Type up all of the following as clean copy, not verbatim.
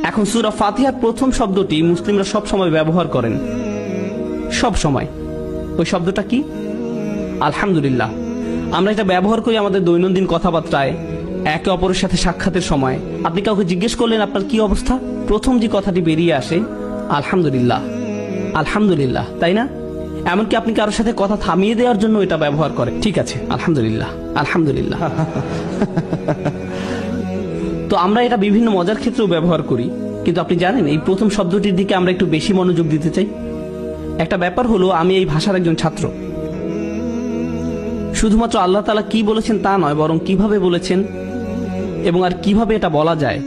এখন সূরা ফাতিহার প্রথম শব্দটি মুসলিমরা সব সময় ব্যবহার করেন, সব সময়। ওই শব্দটা কি? আলহামদুলিল্লাহ। আমরা এটা ব্যবহার করি আমাদের দৈনন্দিন কথাবার্তায়, একে অপরের সাথে সাক্ষাতের সময়। আপনি কাউকে জিজ্ঞেস করলেন আপনার কি অবস্থা, প্রথম যে কথাটি বেরিয়ে আসে আলহামদুলিল্লাহ, আলহামদুলিল্লাহ, তাই না? এমনকি আপনি কারোর সাথে কথা থামিয়ে দেওয়ার জন্য এটা ব্যবহার করেন। ঠিক আছে, আলহামদুলিল্লাহ, আলহামদুলিল্লাহ। তো আমরা এটা বিভিন্ন মজার ক্ষেত্রেও ব্যবহার করি, কিন্তু আপনি জানেন এই প্রথম শব্দটির দিকে আমরা একটু বেশি মনোযোগ দিতে চাই। একটা ব্যাপার হলো, আমি এই ভাষার একজন ছাত্র। শুধুমাত্র আল্লাহ তাআলা কি বলেছেন তা নয়, বরং কিভাবে বলেছেন এবং আর কিভাবে এটা বলা যায়।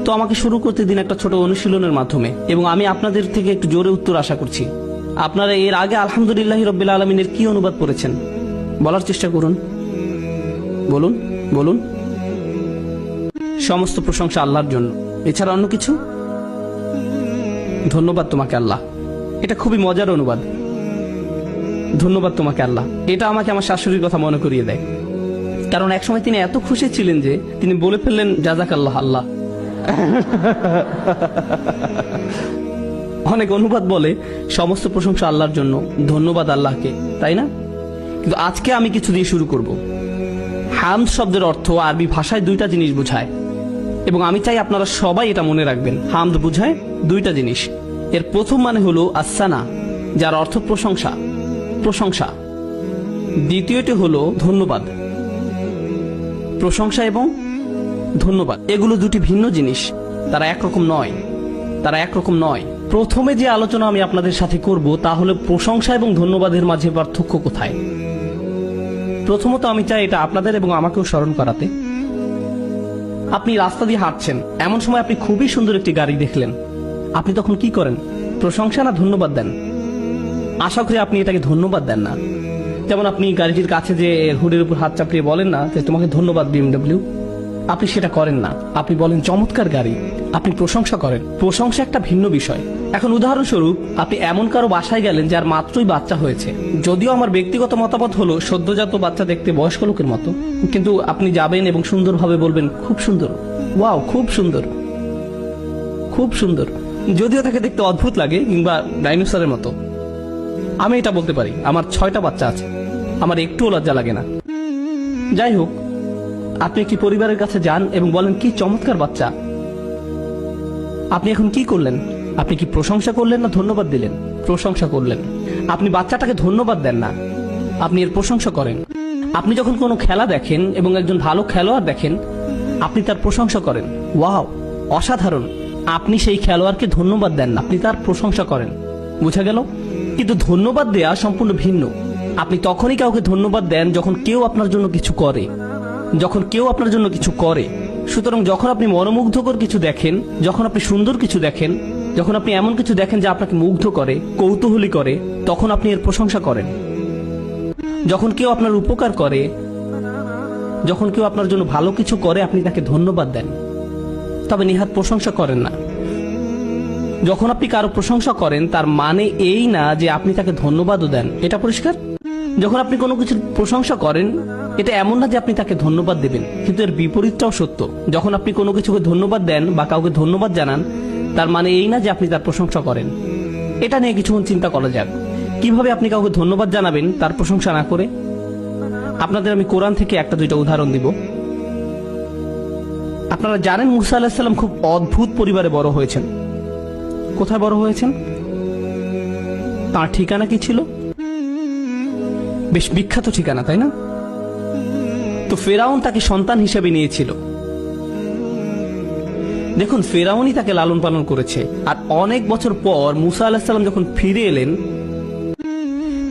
তো আমাকে শুরু করতে দিন একটা ছোট অনুশীলনের মাধ্যমে, এবং আমি আপনাদের থেকে একটু জোরে উত্তর আশা করছি। আপনারা এর আগে আলহামদুলিল্লাহি রাব্বিল আলামিনের কি অনুবাদ করেছেন বলার চেষ্টা করুন। বলুন, বলুন। সমস্ত প্রশংসা আল্লাহর জন্য, এছাড়া অন্য কিছু? ধন্যবাদ তোমাকে আল্লাহ। এটা খুবই মজার অনুবাদ। ধন্যবাদ তোমাকে আল্লাহ। এটা আমাকে আমার শাশুড়ির কথা মনে করিয়ে দেয়, কারণ একসময় তিনি এত খুশি ছিলেন যে তিনি বলে ফেললেন জাযাকাল্লাহ আল্লাহ। অনেক অনুবাদ বলে সমস্ত প্রশংসা আল্লাহর জন্য, ধন্যবাদ আল্লাহকে, তাই না? কিন্তু আজকে আমি কিছু দিয়ে শুরু করব। হামদ শব্দের অর্থ আরবি ভাষায় দুইটা জিনিস বোঝায়, এবং আমি চাই আপনারা সবাই এটা মনে রাখবেন। হামদ বোঝায় দুইটা জিনিস। এর প্রথম মানে হলো আসসানা, যার অর্থ প্রশংসা, প্রশংসা। দ্বিতীয়টি হলো ধন্যবাদ। প্রশংসা এবং ধন্যবাদ এগুলো দুটি ভিন্ন জিনিস, তারা একরকম নয়, তারা একরকম নয়। প্রথমে যে আলোচনা আমি আপনাদের সাথে করব তা হলো প্রশংসা এবং ধন্যবাদের মাঝে পার্থক্য কোথায়। প্রথমত আমি চাই এটা আপনাদের এবং আমাকেও স্মরণ করাতে। আপনি রাস্তা দিয়ে হাঁটছেন, এমন সময় আপনি খুবই সুন্দর একটি গাড়ি দেখলেন, আপনি তখন কি করেন? প্রশংসা না ধন্যবাদ দেন? আশা করি আপনি এটাকে ধন্যবাদ দেন না। যেমন আপনি গাড়িটির কাছে যে হুডের উপর হাত চাপিয়ে বলেন না যে তোমাকে ধন্যবাদ BMW, আপনি সেটা করেন না। আপনি বলেন চমৎকার গাড়ি, আপনি প্রশংসা করেন। প্রশংসা একটা ভিন্ন বিষয়। এখন উদাহরণস্বরূপ আপনি এমন কারো বাসায় গেলেন যার মাত্রই বাচ্চা হয়েছে। যদিও আমার ব্যক্তিগত মতামত হলো সদ্যজাত বাচ্চা দেখতে বয়স্ক লোকের মতো, কিন্তু আপনি যাবেন এবং সুন্দরভাবে বলবেন খুব সুন্দর, ওয়াও খুব সুন্দর, খুব সুন্দর। যদিও তাকে দেখতে অদ্ভুত লাগে কিংবা ডাইনোসরের মতো। আমি এটা বলতে পারি, আমার 6টা বাচ্চা আছে, আমার একটুও লজ্জা লাগে না। যাই হোক, আপনি একটি পরিবারের কাছে যান এবং বলেন কি চমৎকার বাচ্চা। আপনি এখন কি করলেন? আপনি কি প্রশংসা করলেন না ধন্যবাদ দিলেন? প্রশংসা করলেন। আপনি বাচ্চাটাকে ধন্যবাদ দেন না, আপনি এর প্রশংসা করেন। আপনি যখন কোনো খেলা দেখেন এবং একজন ভালো খেলোয়াড় দেখেন, আপনি তার প্রশংসা করেন, ওয়াও অসাধারণ। আপনি সেই খেলোয়াড়কে ধন্যবাদ দেন না, আপনি তার প্রশংসা করেন। বুঝা গেল? কিন্তু ধন্যবাদ দেয়া সম্পূর্ণ ভিন্ন। আপনি তখনই কাউকে ধন্যবাদ দেন যখন কেউ আপনার জন্য কিছু করে, যখন কেউ আপনার জন্য কিছু করে। সুতরাং যখন আপনি মনোমুগ্ধকর কিছু দেখেন, যখন আপনি সুন্দর কিছু দেখেন, যখন আপনি এমন কিছু দেখেন যা আপনাকে মুগ্ধ করে, কৌতূহলী করে, তখন আপনি এর প্রশংসা করেন। যখন কেউ আপনার উপকার করে, যখন কেউ আপনার জন্য ভালো কিছু করে, আপনি তাকে ধন্যবাদ দেন, তবে নিহাত প্রশংসা করেন না। যখন আপনি কারো প্রশংসা করেন তার মানে এই না যে আপনি তাকে ধন্যবাদও দেন, এটা পরিষ্কার? যখন আপনি কোনো কিছুর প্রশংসা করেন, এটা এমন না যে আপনি তাকে ধন্যবাদ দেবেন, কিন্তু এর বিপরীতটাও সত্য। যখন আপনি কোনো কিছুকে ধন্যবাদ দেন বা কাউকে ধন্যবাদ জানান, তার মানে এই না যে আপনি তার প্রশংসা করেন। এটা নিয়ে কিছুক্ষণ চিন্তা করা যাক, কিভাবে আপনি কাউকে ধন্যবাদ জানাবেন তার প্রশংসা না করে। আপনাদের আমি কোরআন থেকে একটা দুইটা উদাহরণ দিব। আপনারা জানেন মুসা আলাইহিস সালাম খুব অদ্ভুত পরিবারে বড় হয়েছেন। কোথায় বড় হয়েছেন? তার ঠিকানা কি ছিল? বেশ বিখ্যাত ঠিকানা, তাই না? তো ফেরাউন তাকে সন্তান হিসেবে নিয়েছিল। দেখুন, ফেরাউনই তাকে লালন পালন করেছে। আর অনেক বছর পর মুসা আলাইহিস সালাম যখন ফিরে এলেন,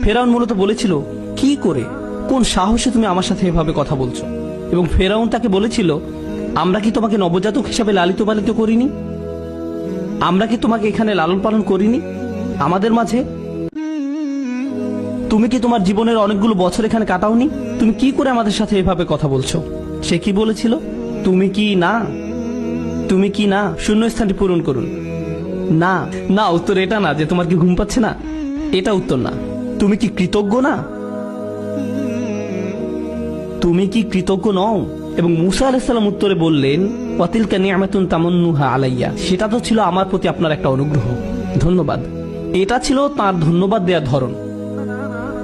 ফেরাউন মূলত বলেছিল, কি করে, কোন সাহসে তুমি আমার সাথে এভাবে কথা বলছো? এবং ফেরাউন তাকে বলেছিল, আমরা কি তোমাকে নবজাতক হিসাবে লালিত পালিত করিনি? আমরা কি তোমাকে এখানে লালন পালন করিনি আমাদের মাঝে? তুমি কি তোমার জীবনের অনেকগুলো বছর এখানে কাটাওনি? তুমি কি করে আমাদের সাথে এভাবে কথা বলছো? সে কি বলেছিল? তুমি কি না, তুমি কি না, শূন্যস্থানটি পূরণ করুন। না না, উত্তর এটা না যে তোমার কি ঘুম পাচ্ছে না, এটা উত্তর না। তুমি কি কৃতজ্ঞ না? তুমি কি কৃতজ্ঞ নও? এবং মুসা আলাইহিস সালাম উত্তরে বললেন, ওয়াতিলকা নি'মাতুন তামান্নুহা আলাইয়া, সেটা তো ছিল আমার প্রতি আপনার একটা অনুগ্রহ, ধন্যবাদ। এটা ছিল তার ধন্যবাদ দেওয়ার ধরন।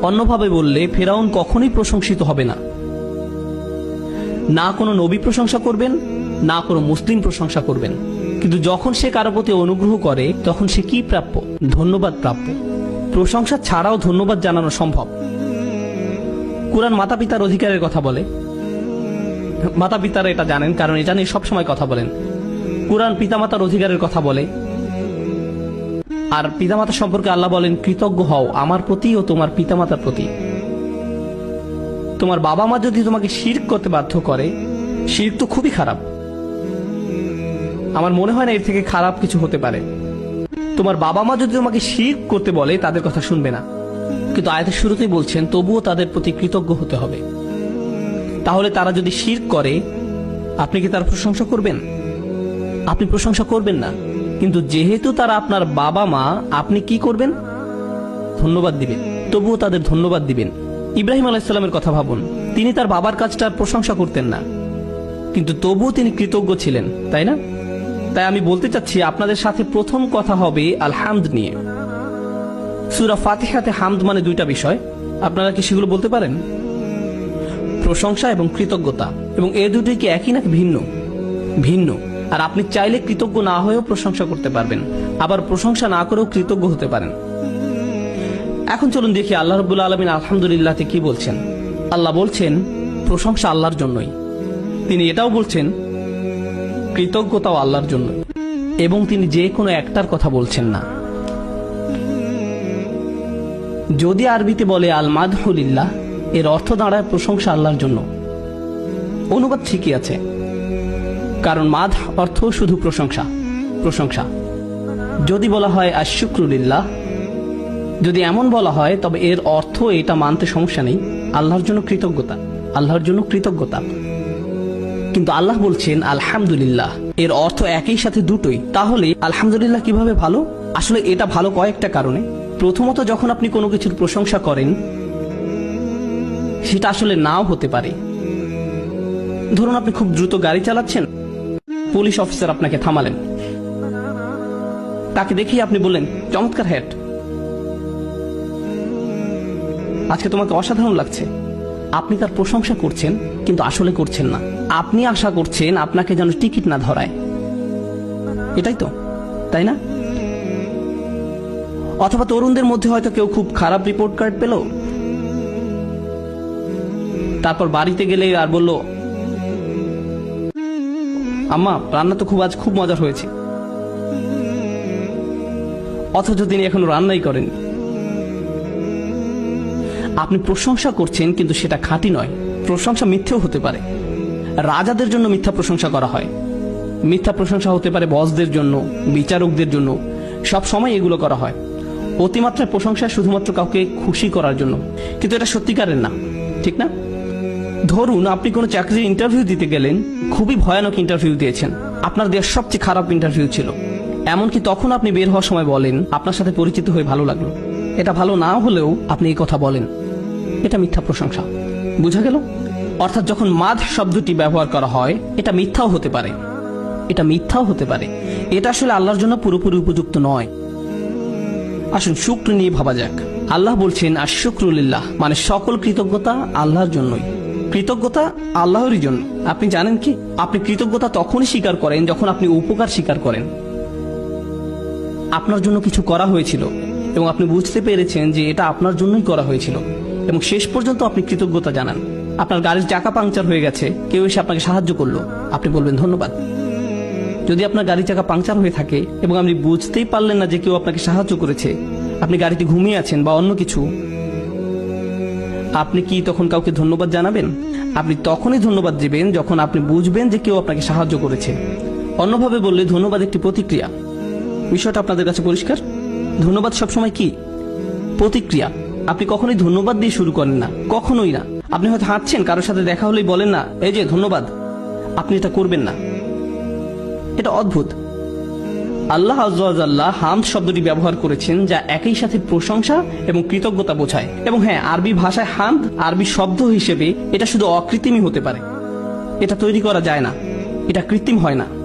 অন্যভাবে বললে ফেরাউন কখনোই প্রশংসিত হবে না, না কোনো নবী প্রশংসা করবেন, না কোনো মুসলিম প্রশংসা করবেন। কিন্তু যখন সে কারো প্রতি অনুগ্রহ করে তখন সে কি প্রাপ্য? ধন্যবাদ প্রাপ্য। প্রশংসা ছাড়াও ধন্যবাদ জানানো সম্ভব। কুরআন মাতা পিতার অধিকারের কথা বলে। মাতা পিতারা এটা জানেন, কারণ এটা নিয়ে সবসময় কথা বলেন। কুরআন পিতামাতার অধিকারের কথা বলে, আর পিতামাতা সম্পর্কে আল্লাহ বলেন, কৃতজ্ঞ হও আমার প্রতি ও তোমার পিতামাতার প্রতি। তোমার বাবা মা যদি তোমাকে শিরক করতে বাধ্য করে, শিরক তো খুবই খারাপ, আমার মনে হয় না এর থেকে খারাপ কিছু হতে পারে। তোমার বাবা মা যদি তোমাকে শিরক করতে বলে তাদের কথা শুনবে না, কিন্তু আয়াতের শুরুতেই বলছেন তবুও তাদের প্রতি কৃতজ্ঞ হতে হবে। তাহলে তারা যদি শিরক করে আপনি কি তার প্রশংসা করবেন? আপনি প্রশংসা করবেন না। কিন্তু যেহেতু তারা আপনার বাবা মা, আপনি কি করবেন? ধন্যবাদ দিবেন। তবুও তাদের ধন্যবাদ দিবেন। ইব্রাহিম আলাইহিস সালামের কথা ভাবুন, তিনি তার বাবার কাজটার প্রশংসা করতেন না, কিন্তু তবুও তিনি কৃতজ্ঞ ছিলেন, তাই না? তাই আমি বলতে চাচ্ছি আপনাদের সাথে প্রথম কথা হবে আল হামদ নিয়ে। সূরা ফাতিহাতে হামদ মানে দুইটা বিষয়, আপনারা কি সেগুলো বলতে পারেন? প্রশংসা এবং কৃতজ্ঞতা। এবং এই দুটোই কি একই নাকি ভিন্ন? ভিন্ন। আর আপনি চাইলে কৃতজ্ঞ না হয়েও প্রশংসা করতে পারবেন, আবার প্রশংসা না করেও কৃতজ্ঞ হতে পারেন। এখন চলুন দেখি আল্লাহ রাব্বুল আলামিন আলহামদুলিল্লাহতে কি বলছেন। আল্লাহ বলছেন প্রশংসা আল্লাহর জন্যই। তিনি এটাও বলছেন কৃতজ্ঞতাও আল্লাহর জন্য, এবং তিনি যে কোনো একটার কথা বলছেন না। যদি আরবিতে বলে আল মাদহু লিল্লাহ, এর অর্থ দাঁড়ায় প্রশংসা আল্লাহর জন্য। অনুবাদ ঠিকই আছে, কারণ মাদ অর্থ শুধু প্রশংসা, প্রশংসা। যদি বলা হয় আশ-শুকরু লিল্লাহ, যদি এমন বলা হয় তবে এর অর্থ এটা মানতে সমস্যা নেই, আল্লাহর জন্য কৃতজ্ঞতা, আল্লাহর জন্য কৃতজ্ঞতা। কিন্তু আল্লাহ বলছেন আলহামদুলিল্লাহ, এর অর্থ একই সাথে দুটোই। তাহলে আলহামদুলিল্লাহ কিভাবে ভালো? আসলে এটা ভালো কয়েকটা কারণে। প্রথমত, যখন আপনি কোনো কিছুর প্রশংসা করেন সেটা আসলে নাও হতে পারে। ধরুন আপনি খুব দ্রুত গাড়ি চালাচ্ছেন, পুলিশ অফিসার আপনাকে থামালেন, তাকে দেখেই আপনি বললেন চমৎকার হেড, আজকে তোমাকে অসাধারণ লাগছে। আপনি তার প্রশংসা করছেন, কিন্তু আসলে করছেন না। আপনি আশা করছেন আপনাকে যেন টিকিট না ধরায়, এটাই তো, তাই না? অথবা তরুণদের মধ্যে হয়তো কেউ খুব খারাপ রিপোর্ট কার্ড পেল, তারপর বাড়িতে গেলে আর বলল, আম্মা রান্না তো আজ খুব মজার হয়েছে, অথচ তিনি এখনো রান্নাই করেন। আপনি প্রশংসা করছেন, কিন্তু সেটা খাঁটি নয়। প্রশংসা মিথ্যেও হতে পারে। রাজাদের জন্য মিথ্যা প্রশংসা করা হয়, মিথ্যা প্রশংসা হতে পারে বসদের জন্য, বিচারকদের জন্য, সব সময় এগুলো করা হয়। অতিমাত্রায় প্রশংসা শুধুমাত্র কাউকে খুশি করার জন্য, কিন্তু এটা সত্যিকারের না, ঠিক না? ধরুন আপনি কোনো চাকরির ইন্টারভিউ দিতে গেলেন, খুবই ভয়ানক ইন্টারভিউ দিয়েছেন, আপনার দেওয়ার সবচেয়ে খারাপ ইন্টারভিউ ছিল। এমনকি তখন আপনি বের হওয়ার সময় বলেন আপনার সাথে পরিচিত হয়ে ভালো লাগলো। এটা ভালো না হলেও আপনি এই কথা বলেন, এটা মিথ্যা প্রশংসা। বুঝা গেল? অর্থাৎ যখন মাদ শব্দটি ব্যবহার করা হয়, এটা মিথ্যাও হতে পারে, এটা মিথ্যাও হতে পারে। এটা আসলে আল্লাহর জন্য পুরোপুরি উপযুক্ত নয়। আসুন শুকর নিয়ে ভাবা যাক। আল্লাহ বলছেন আশ-শুকরু লিল্লাহ, মানে সকল কৃতজ্ঞতা আল্লাহর জন্যই। কৃতজ্ঞতা আল্লাহরই জন্য। আপনি জানেন কি, আপনি কৃতজ্ঞতা তখনই স্বীকার করেন যখন আপনি উপকার স্বীকার করেন। আপনার জন্য কিছু করা হয়েছিল এবং আপনি বুঝতে পেরেছেন যে এটা আপনার জন্যই করা হয়েছিল, এবং শেষ পর্যন্ত আপনি কৃতজ্ঞতা জানান। আপনার গাড়ির চাকা পাংচার হয়ে গেছে, কেউ এসে আপনাকে সাহায্য করলো, আপনি বলবেন ধন্যবাদ। যদি আপনার গাড়ির চাকা পাংচার হয়ে থাকে এবং আপনি বুঝতেই পারলেন না যে কেউ আপনাকে সাহায্য করেছে, আপনি গাড়িতে ঘুমিয়ে আছেন বা অন্য কিছু, আপনি কি তখন কাউকে ধন্যবাদ জানাবেন? আপনি তখনই ধন্যবাদ দিবেন যখন আপনি বুঝবেন যে কেউ আপনাকে সাহায্য করেছে। অন্যভাবে বললে ধন্যবাদ একটি প্রতিক্রিয়া। বিষয়টা আপনাদের কাছে পরিষ্কার? ধন্যবাদ সবসময় কি? প্রতিক্রিয়া। আপনি কখনোই ধন্যবাদ দিয়ে শুরু করেন না, কখনোই না। আপনি হয়তো হাঁটছেন, কারোর সাথে দেখা হলেই বলেন না এই যে ধন্যবাদ। আপনি এটা করবেন না, এটা অদ্ভুত। আল্লাহ আযজা ওয়া জাল্লা হামদ শব্দটি ব্যবহার করেছেন, যা একই সাথে প্রশংসা এবং কৃতজ্ঞতা বোঝায়। এবং হ্যাঁ, আরবি ভাষায় হামদ আরবি শব্দ হিসেবে এটা শুধু অকৃত্রিমই হতে পারে, এটা তৈরি করা যায় না। এটা কৃত্রিম হয় না।